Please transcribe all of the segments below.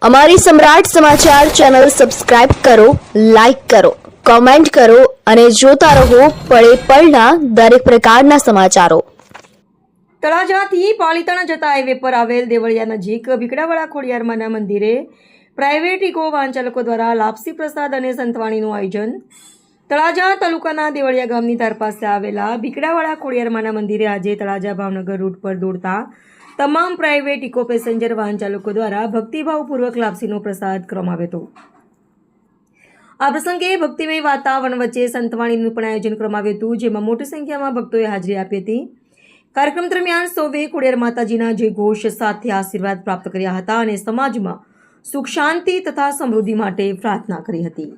અમારી સમ્રાટ સમાચાર ચેનલ સબસ્ક્રાઇબ કરો, લાઇક કરો, કોમેન્ટ કરો અને જોતા રહો પળે પળના દરેક પ્રકારના સમાચારો। તળાજાથી પાલિતાણા જતા હાઈવે પર આવેલ દેવળિયા નજીક ભીકડાવાળા ખોડિયારમાંના મંદિરે પ્રાઇવેટ ઇકો વાહન ચાલકો દ્વારા લાપસી પ્રસાદ અને સંતવાણીનું આયોજન। તળાજા તાલુકાના દેવળિયા ગામની ધાર પાસે આવેલા ભીકડાવાળા ખોડિયારમાંના મંદિરે આજે તળાજા ભાવનગર રૂટ પર દોડતા તમામ પ્રાઇવેટ ઇકો પેસેન્જર વાહન ચાલકો દ્વારા ભક્તિભાવપૂર્વક લાપસીનો પ્રસાદ કરવામાં આવ્યો હતો। આ પ્રસંગે ભક્તિમય વાતાવરણ વચ્ચે સંતવાણીનું પણ આયોજન કરવામાં આવ્યું હતું, જેમાં મોટી સંખ્યામાં ભક્તોએ હાજરી આપી હતી। કાર્યક્રમ દરમિયાન સૌએ ખોડિયાર માતાજીના જય ઘોષ સાથે આશીર્વાદ પ્રાપ્ત કર્યા હતા અને સમાજમાં સુખ શાંતિ તથા સમૃદ્ધિ માટે પ્રાર્થના કરી હતી।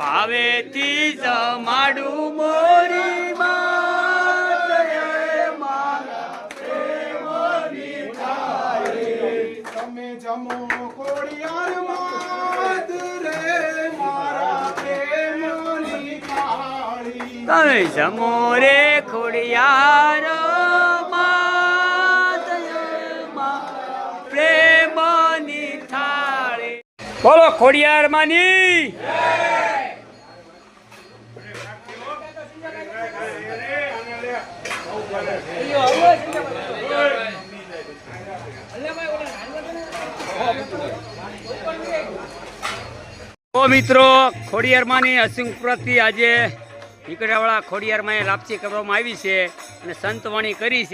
ભાવેથી જમાડું મોરી તમે જમો ખોડિયાર માત રે મારા પ્રેમની થાળી। તમે જમો રે ખોડિયાર પ્રેમની થાળી। બોલો ખોડિયાર માની। ઓ મિત્રો, ખોડિયારમાંની અસિંગપુરથી આજે ભીકડાવાળા ખોડિયારમાં લાપસી કરવામાં આવી છે અને સંતવાણી કરી છે।